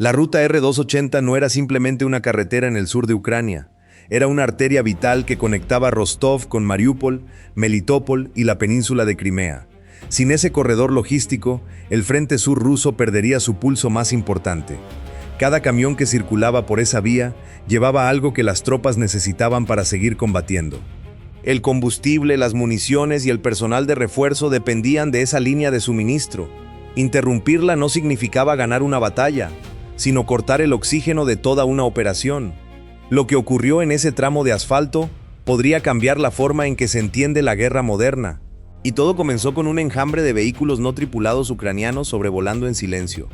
La ruta R-280 no era simplemente una carretera en el sur de Ucrania, era una arteria vital que conectaba Rostov con Mariúpol, Melitopol y la península de Crimea. Sin ese corredor logístico, el frente sur ruso perdería su pulso más importante. Cada camión que circulaba por esa vía llevaba algo que las tropas necesitaban para seguir combatiendo. El combustible, las municiones y el personal de refuerzo dependían de esa línea de suministro. Interrumpirla no significaba ganar una batalla, sino cortar el oxígeno de toda una operación. Lo que ocurrió en ese tramo de asfalto podría cambiar la forma en que se entiende la guerra moderna. Y todo comenzó con un enjambre de vehículos no tripulados ucranianos sobrevolando en silencio.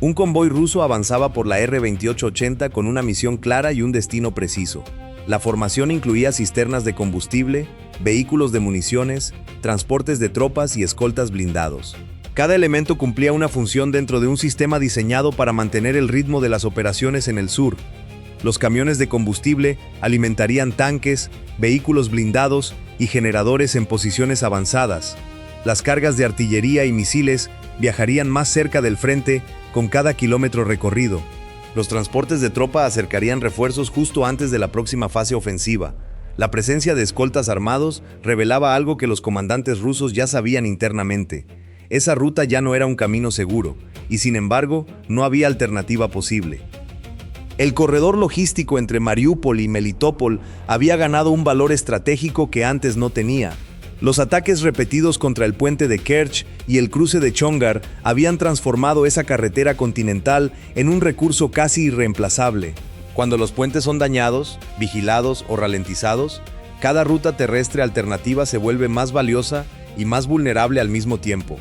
Un convoy ruso avanzaba por la R-2880 con una misión clara y un destino preciso. La formación incluía cisternas de combustible, vehículos de municiones, transportes de tropas y escoltas blindados. Cada elemento cumplía una función dentro de un sistema diseñado para mantener el ritmo de las operaciones en el sur. Los camiones de combustible alimentarían tanques, vehículos blindados y generadores en posiciones avanzadas. Las cargas de artillería y misiles viajarían más cerca del frente con cada kilómetro recorrido. Los transportes de tropa acercarían refuerzos justo antes de la próxima fase ofensiva. La presencia de escoltas armados revelaba algo que los comandantes rusos ya sabían internamente. Esa ruta ya no era un camino seguro, y sin embargo, no había alternativa posible. El corredor logístico entre Mariúpol y Melitopol había ganado un valor estratégico que antes no tenía. Los ataques repetidos contra el puente de Kerch y el cruce de Chongar habían transformado esa carretera continental en un recurso casi irreemplazable. Cuando los puentes son dañados, vigilados o ralentizados, cada ruta terrestre alternativa se vuelve más valiosa y más vulnerable al mismo tiempo.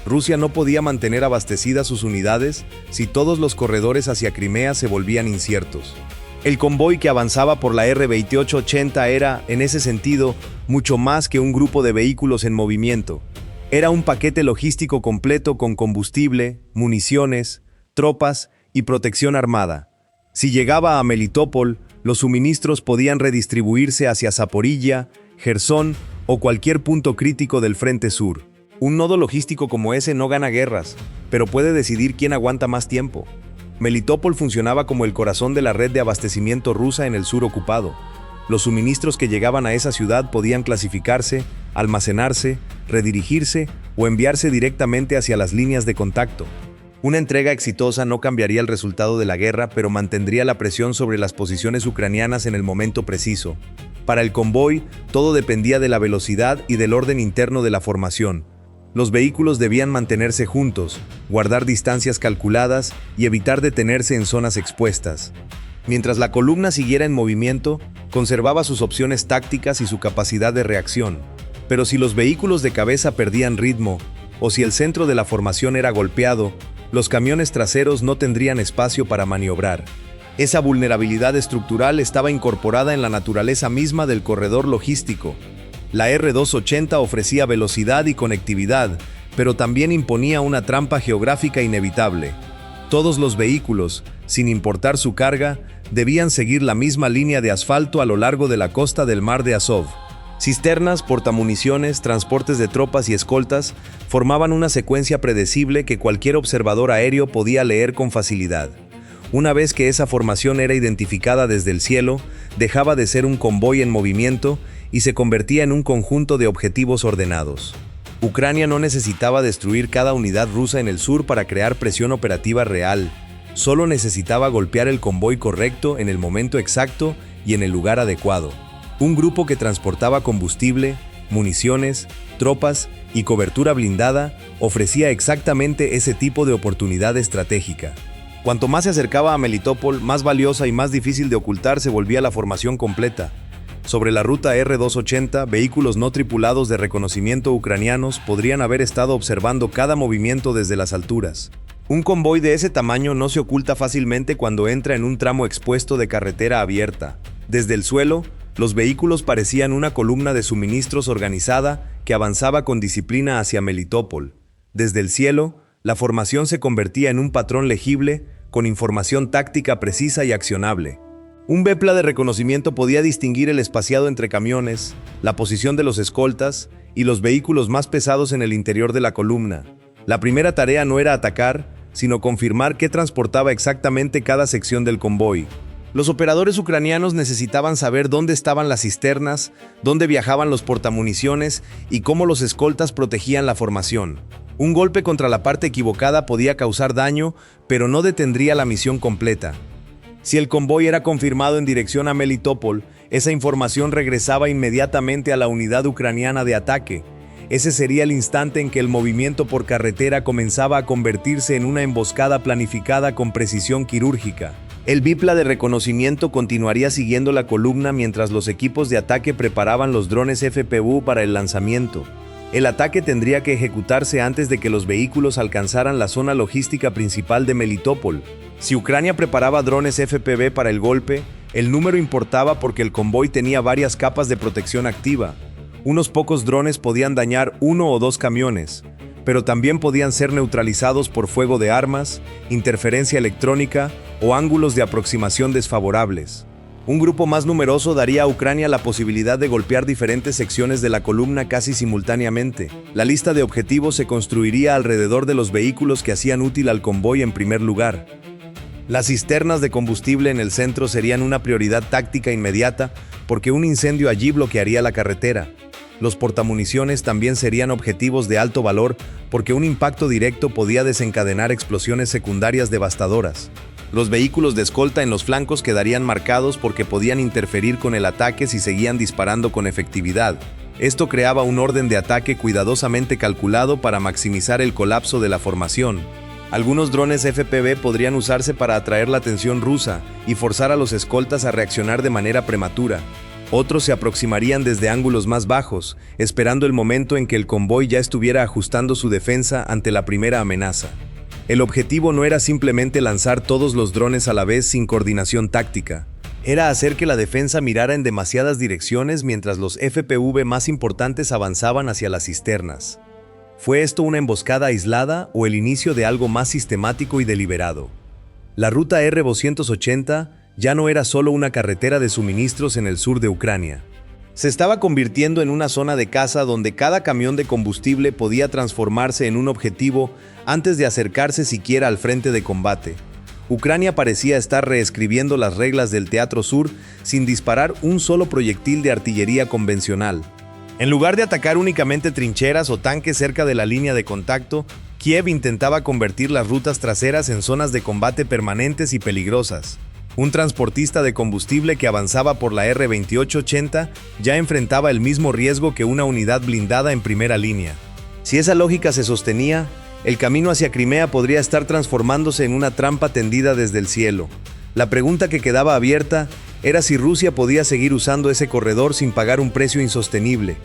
Rusia no podía mantener abastecidas sus unidades si todos los corredores hacia Crimea se volvían inciertos. El convoy que avanzaba por la R-2880 era, en ese sentido, mucho más que un grupo de vehículos en movimiento. Era un paquete logístico completo con combustible, municiones, tropas y protección armada. Si llegaba a Melitopol, los suministros podían redistribuirse hacia Zaporilla, Jersón o cualquier punto crítico del frente sur. Un nodo logístico como ese no gana guerras, pero puede decidir quién aguanta más tiempo. Melitopol funcionaba como el corazón de la red de abastecimiento rusa en el sur ocupado. Los suministros que llegaban a esa ciudad podían clasificarse, almacenarse, redirigirse o enviarse directamente hacia las líneas de contacto. Una entrega exitosa no cambiaría el resultado de la guerra, pero mantendría la presión sobre las posiciones ucranianas en el momento preciso. Para el convoy, todo dependía de la velocidad y del orden interno de la formación. Los vehículos debían mantenerse juntos, guardar distancias calculadas y evitar detenerse en zonas expuestas. Mientras la columna siguiera en movimiento, conservaba sus opciones tácticas y su capacidad de reacción. Pero si los vehículos de cabeza perdían ritmo, o si el centro de la formación era golpeado, los camiones traseros no tendrían espacio para maniobrar. Esa vulnerabilidad estructural estaba incorporada en la naturaleza misma del corredor logístico. La R-280 ofrecía velocidad y conectividad, pero también imponía una trampa geográfica inevitable. Todos los vehículos, sin importar su carga, debían seguir la misma línea de asfalto a lo largo de la costa del mar de Azov. Cisternas, portamuniciones, transportes de tropas y escoltas formaban una secuencia predecible que cualquier observador aéreo podía leer con facilidad. Una vez que esa formación era identificada desde el cielo, dejaba de ser un convoy en movimiento y se convertía en un conjunto de objetivos ordenados. Ucrania no necesitaba destruir cada unidad rusa en el sur para crear presión operativa real. Solo necesitaba golpear el convoy correcto en el momento exacto y en el lugar adecuado. Un grupo que transportaba combustible, municiones, tropas y cobertura blindada ofrecía exactamente ese tipo de oportunidad estratégica. Cuanto más se acercaba a Melitopol, más valiosa y más difícil de ocultar se volvía la formación completa. Sobre la ruta R-280, vehículos no tripulados de reconocimiento ucranianos podrían haber estado observando cada movimiento desde las alturas. Un convoy de ese tamaño no se oculta fácilmente cuando entra en un tramo expuesto de carretera abierta. Desde el suelo, los vehículos parecían una columna de suministros organizada que avanzaba con disciplina hacia Melitopol. Desde el cielo, la formación se convertía en un patrón legible, con información táctica precisa y accionable. Un Vepla de reconocimiento podía distinguir el espaciado entre camiones, la posición de los escoltas y los vehículos más pesados en el interior de la columna. La primera tarea no era atacar, sino confirmar qué transportaba exactamente cada sección del convoy. Los operadores ucranianos necesitaban saber dónde estaban las cisternas, dónde viajaban los portamuniciones y cómo los escoltas protegían la formación. Un golpe contra la parte equivocada podía causar daño, pero no detendría la misión completa. Si el convoy era confirmado en dirección a Melitopol, esa información regresaba inmediatamente a la unidad ucraniana de ataque. Ese sería el instante en que el movimiento por carretera comenzaba a convertirse en una emboscada planificada con precisión quirúrgica. El bipla de reconocimiento continuaría siguiendo la columna mientras los equipos de ataque preparaban los drones FPV para el lanzamiento. El ataque tendría que ejecutarse antes de que los vehículos alcanzaran la zona logística principal de Melitopol. Si Ucrania preparaba drones FPV para el golpe, el número importaba porque el convoy tenía varias capas de protección activa. Unos pocos drones podían dañar 1 o 2 camiones, pero también podían ser neutralizados por fuego de armas, interferencia electrónica o ángulos de aproximación desfavorables. Un grupo más numeroso daría a Ucrania la posibilidad de golpear diferentes secciones de la columna casi simultáneamente. La lista de objetivos se construiría alrededor de los vehículos que hacían útil al convoy en primer lugar. Las cisternas de combustible en el centro serían una prioridad táctica inmediata porque un incendio allí bloquearía la carretera. Los portamuniciones también serían objetivos de alto valor porque un impacto directo podía desencadenar explosiones secundarias devastadoras. Los vehículos de escolta en los flancos quedarían marcados porque podían interferir con el ataque si seguían disparando con efectividad. Esto creaba un orden de ataque cuidadosamente calculado para maximizar el colapso de la formación. Algunos drones FPV podrían usarse para atraer la atención rusa y forzar a los escoltas a reaccionar de manera prematura. Otros se aproximarían desde ángulos más bajos, esperando el momento en que el convoy ya estuviera ajustando su defensa ante la primera amenaza. El objetivo no era simplemente lanzar todos los drones a la vez sin coordinación táctica. Era hacer que la defensa mirara en demasiadas direcciones mientras los FPV más importantes avanzaban hacia las cisternas. ¿Fue esto una emboscada aislada o el inicio de algo más sistemático y deliberado? La ruta R-280 ya no era solo una carretera de suministros en el sur de Ucrania. Se estaba convirtiendo en una zona de caza donde cada camión de combustible podía transformarse en un objetivo antes de acercarse siquiera al frente de combate. Ucrania parecía estar reescribiendo las reglas del Teatro Sur sin disparar un solo proyectil de artillería convencional. En lugar de atacar únicamente trincheras o tanques cerca de la línea de contacto, Kiev intentaba convertir las rutas traseras en zonas de combate permanentes y peligrosas. Un transportista de combustible que avanzaba por la R-2880 ya enfrentaba el mismo riesgo que una unidad blindada en primera línea. Si esa lógica se sostenía, el camino hacia Crimea podría estar transformándose en una trampa tendida desde el cielo. La pregunta que quedaba abierta era si Rusia podía seguir usando ese corredor sin pagar un precio insostenible,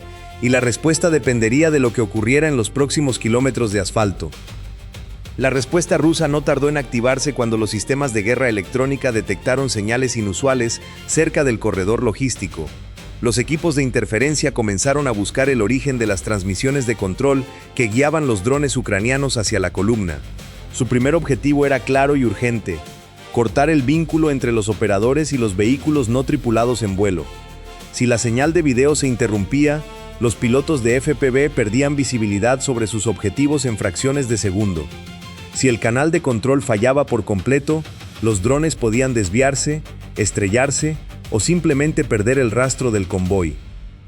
y la respuesta dependería de lo que ocurriera en los próximos kilómetros de asfalto. La respuesta rusa no tardó en activarse cuando los sistemas de guerra electrónica detectaron señales inusuales cerca del corredor logístico. Los equipos de interferencia comenzaron a buscar el origen de las transmisiones de control que guiaban los drones ucranianos hacia la columna. Su primer objetivo era claro y urgente: cortar el vínculo entre los operadores y los vehículos no tripulados en vuelo. Si la señal de video se interrumpía, los pilotos de FPV perdían visibilidad sobre sus objetivos en fracciones de segundo. Si el canal de control fallaba por completo, los drones podían desviarse, estrellarse o simplemente perder el rastro del convoy.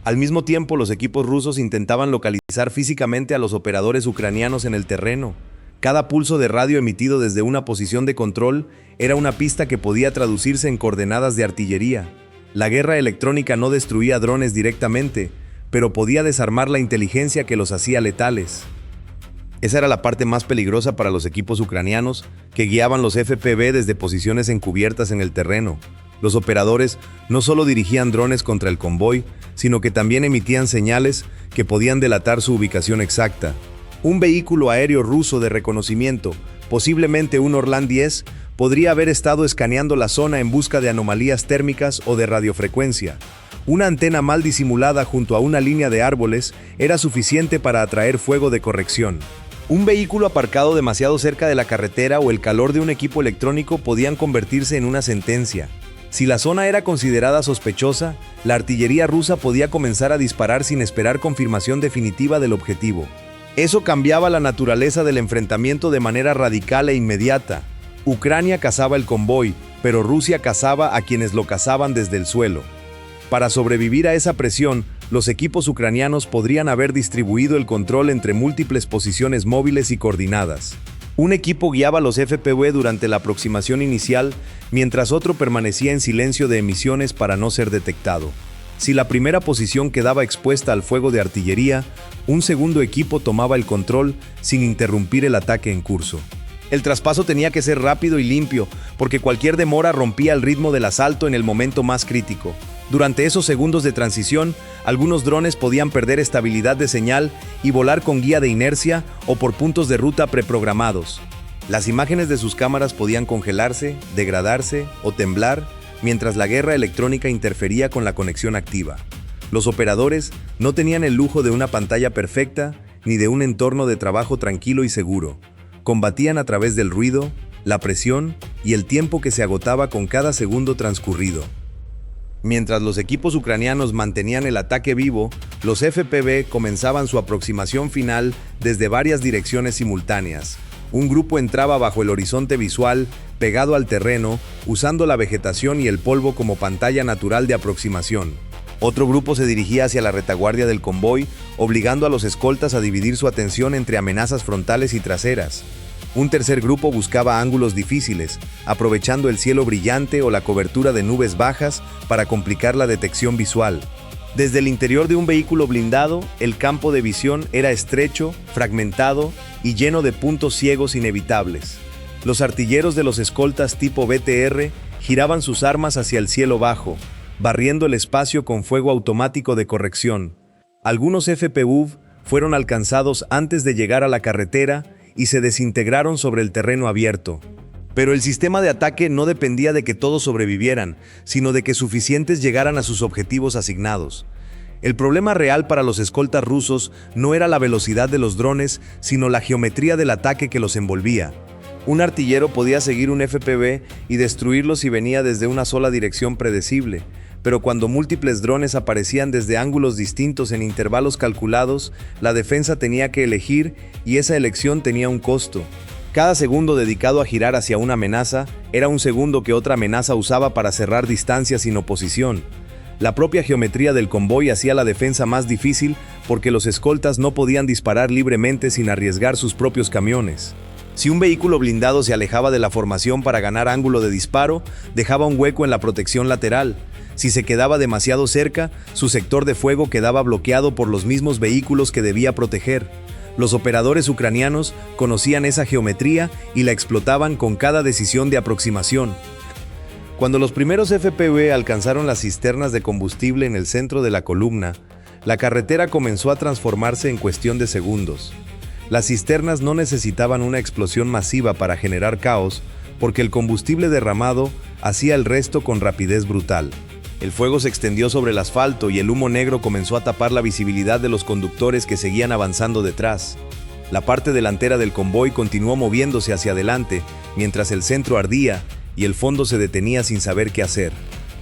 Al mismo tiempo, los equipos rusos intentaban localizar físicamente a los operadores ucranianos en el terreno. Cada pulso de radio emitido desde una posición de control era una pista que podía traducirse en coordenadas de artillería. La guerra electrónica no destruía drones directamente, pero podía desarmar la inteligencia que los hacía letales. Esa era la parte más peligrosa para los equipos ucranianos, que guiaban los FPV desde posiciones encubiertas en el terreno. Los operadores no solo dirigían drones contra el convoy, sino que también emitían señales que podían delatar su ubicación exacta. Un vehículo aéreo ruso de reconocimiento, posiblemente un Orlan 10, podría haber estado escaneando la zona en busca de anomalías térmicas o de radiofrecuencia. Una antena mal disimulada junto a una línea de árboles era suficiente para atraer fuego de corrección. Un vehículo aparcado demasiado cerca de la carretera o el calor de un equipo electrónico podían convertirse en una sentencia. Si la zona era considerada sospechosa, la artillería rusa podía comenzar a disparar sin esperar confirmación definitiva del objetivo. Eso cambiaba la naturaleza del enfrentamiento de manera radical e inmediata. Ucrania cazaba el convoy, pero Rusia cazaba a quienes lo cazaban desde el suelo. Para sobrevivir a esa presión, los equipos ucranianos podrían haber distribuido el control entre múltiples posiciones móviles y coordinadas. Un equipo guiaba a los FPV durante la aproximación inicial, mientras otro permanecía en silencio de emisiones para no ser detectado. Si la primera posición quedaba expuesta al fuego de artillería, un segundo equipo tomaba el control sin interrumpir el ataque en curso. El traspaso tenía que ser rápido y limpio, porque cualquier demora rompía el ritmo del asalto en el momento más crítico. Durante esos segundos de transición, algunos drones podían perder estabilidad de señal y volar con guía de inercia o por puntos de ruta preprogramados. Las imágenes de sus cámaras podían congelarse, degradarse o temblar, mientras la guerra electrónica interfería con la conexión activa. Los operadores no tenían el lujo de una pantalla perfecta ni de un entorno de trabajo tranquilo y seguro. Combatían a través del ruido, la presión y el tiempo que se agotaba con cada segundo transcurrido. Mientras los equipos ucranianos mantenían el ataque vivo, los FPV comenzaban su aproximación final desde varias direcciones simultáneas. Un grupo entraba bajo el horizonte visual, pegado al terreno, usando la vegetación y el polvo como pantalla natural de aproximación. Otro grupo se dirigía hacia la retaguardia del convoy, obligando a los escoltas a dividir su atención entre amenazas frontales y traseras. Un tercer grupo buscaba ángulos difíciles, aprovechando el cielo brillante o la cobertura de nubes bajas para complicar la detección visual. Desde el interior de un vehículo blindado, el campo de visión era estrecho, fragmentado y lleno de puntos ciegos inevitables. Los artilleros de los escoltas tipo BTR giraban sus armas hacia el cielo bajo, barriendo el espacio con fuego automático de corrección. Algunos FPV fueron alcanzados antes de llegar a la carretera y se desintegraron sobre el terreno abierto. Pero el sistema de ataque no dependía de que todos sobrevivieran, sino de que suficientes llegaran a sus objetivos asignados. El problema real para los escoltas rusos no era la velocidad de los drones, sino la geometría del ataque que los envolvía. Un artillero podía seguir un FPV y destruirlo si venía desde una sola dirección predecible, pero cuando múltiples drones aparecían desde ángulos distintos en intervalos calculados, la defensa tenía que elegir y esa elección tenía un costo. Cada segundo dedicado a girar hacia una amenaza era un segundo que otra amenaza usaba para cerrar distancias sin oposición. La propia geometría del convoy hacía la defensa más difícil porque los escoltas no podían disparar libremente sin arriesgar sus propios camiones. Si un vehículo blindado se alejaba de la formación para ganar ángulo de disparo, dejaba un hueco en la protección lateral. Si se quedaba demasiado cerca, su sector de fuego quedaba bloqueado por los mismos vehículos que debía proteger. Los operadores ucranianos conocían esa geometría y la explotaban con cada decisión de aproximación. Cuando los primeros FPV alcanzaron las cisternas de combustible en el centro de la columna, la carretera comenzó a transformarse en cuestión de segundos. Las cisternas no necesitaban una explosión masiva para generar caos, porque el combustible derramado hacía el resto con rapidez brutal. El fuego se extendió sobre el asfalto y el humo negro comenzó a tapar la visibilidad de los conductores que seguían avanzando detrás. La parte delantera del convoy continuó moviéndose hacia adelante, mientras el centro ardía y el fondo se detenía sin saber qué hacer.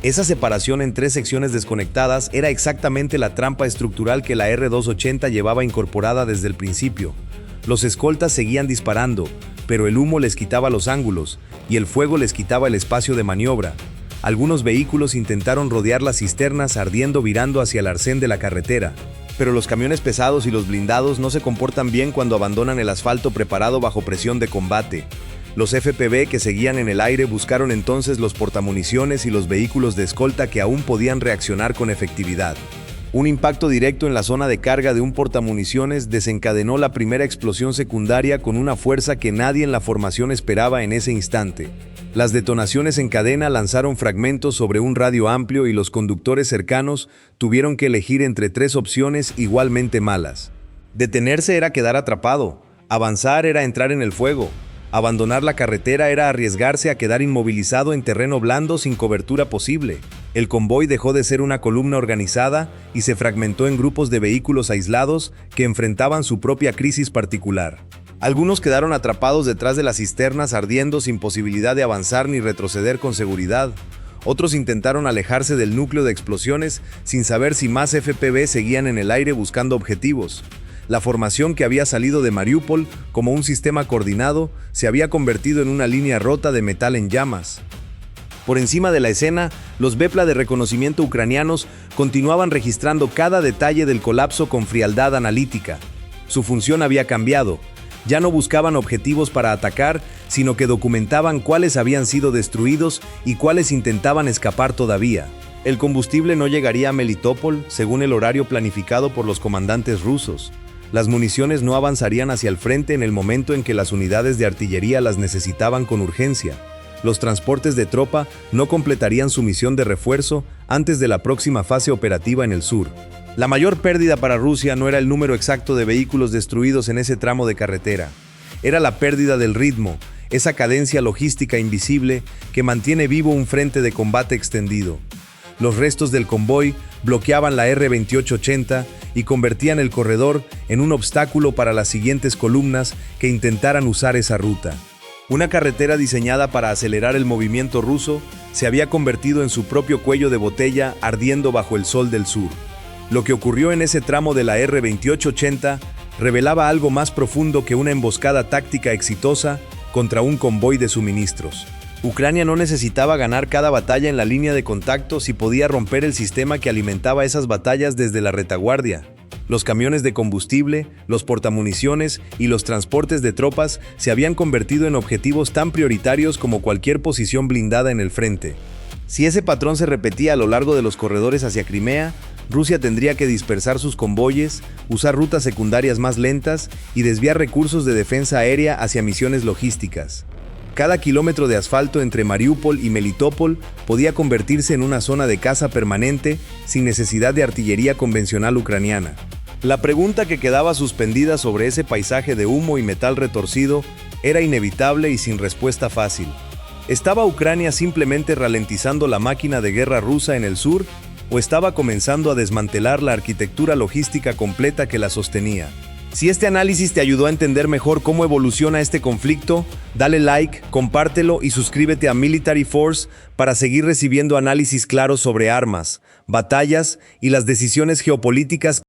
Esa separación en tres secciones desconectadas era exactamente la trampa estructural que la R-280 llevaba incorporada desde el principio. Los escoltas seguían disparando, pero el humo les quitaba los ángulos y el fuego les quitaba el espacio de maniobra. Algunos vehículos intentaron rodear las cisternas ardiendo virando hacia el arcén de la carretera, pero los camiones pesados y los blindados no se comportan bien cuando abandonan el asfalto preparado bajo presión de combate. Los FPV que seguían en el aire buscaron entonces los portamuniciones y los vehículos de escolta que aún podían reaccionar con efectividad. Un impacto directo en la zona de carga de un portamuniciones desencadenó la primera explosión secundaria con una fuerza que nadie en la formación esperaba en ese instante. Las detonaciones en cadena lanzaron fragmentos sobre un radio amplio y los conductores cercanos tuvieron que elegir entre tres opciones igualmente malas. Detenerse era quedar atrapado, avanzar era entrar en el fuego, abandonar la carretera era arriesgarse a quedar inmovilizado en terreno blando sin cobertura posible. El convoy dejó de ser una columna organizada y se fragmentó en grupos de vehículos aislados que enfrentaban su propia crisis particular. Algunos quedaron atrapados detrás de las cisternas ardiendo sin posibilidad de avanzar ni retroceder con seguridad. Otros intentaron alejarse del núcleo de explosiones sin saber si más FPV seguían en el aire buscando objetivos. La formación que había salido de Mariúpol como un sistema coordinado se había convertido en una línea rota de metal en llamas. Por encima de la escena, los Vepla de reconocimiento ucranianos continuaban registrando cada detalle del colapso con frialdad analítica. Su función había cambiado. Ya no buscaban objetivos para atacar, sino que documentaban cuáles habían sido destruidos y cuáles intentaban escapar todavía. El combustible no llegaría a Melitopol según el horario planificado por los comandantes rusos. Las municiones no avanzarían hacia el frente en el momento en que las unidades de artillería las necesitaban con urgencia. Los transportes de tropa no completarían su misión de refuerzo antes de la próxima fase operativa en el sur. La mayor pérdida para Rusia no era el número exacto de vehículos destruidos en ese tramo de carretera. Era la pérdida del ritmo, esa cadencia logística invisible que mantiene vivo un frente de combate extendido. Los restos del convoy bloqueaban la R-2880 y convertían el corredor en un obstáculo para las siguientes columnas que intentaran usar esa ruta. Una carretera diseñada para acelerar el movimiento ruso se había convertido en su propio cuello de botella ardiendo bajo el sol del sur. Lo que ocurrió en ese tramo de la R-2880 revelaba algo más profundo que una emboscada táctica exitosa contra un convoy de suministros. Ucrania no necesitaba ganar cada batalla en la línea de contacto si podía romper el sistema que alimentaba esas batallas desde la retaguardia. Los camiones de combustible, los portamuniciones y los transportes de tropas se habían convertido en objetivos tan prioritarios como cualquier posición blindada en el frente. Si ese patrón se repetía a lo largo de los corredores hacia Crimea, Rusia tendría que dispersar sus convoyes, usar rutas secundarias más lentas y desviar recursos de defensa aérea hacia misiones logísticas. Cada kilómetro de asfalto entre Mariúpol y Melitopol podía convertirse en una zona de caza permanente sin necesidad de artillería convencional ucraniana. La pregunta que quedaba suspendida sobre ese paisaje de humo y metal retorcido era inevitable y sin respuesta fácil. ¿Estaba Ucrania simplemente ralentizando la máquina de guerra rusa en el sur o estaba comenzando a desmantelar la arquitectura logística completa que la sostenía? Si este análisis te ayudó a entender mejor cómo evoluciona este conflicto, dale like, compártelo y suscríbete a Military Force para seguir recibiendo análisis claros sobre armas, batallas y las decisiones geopolíticas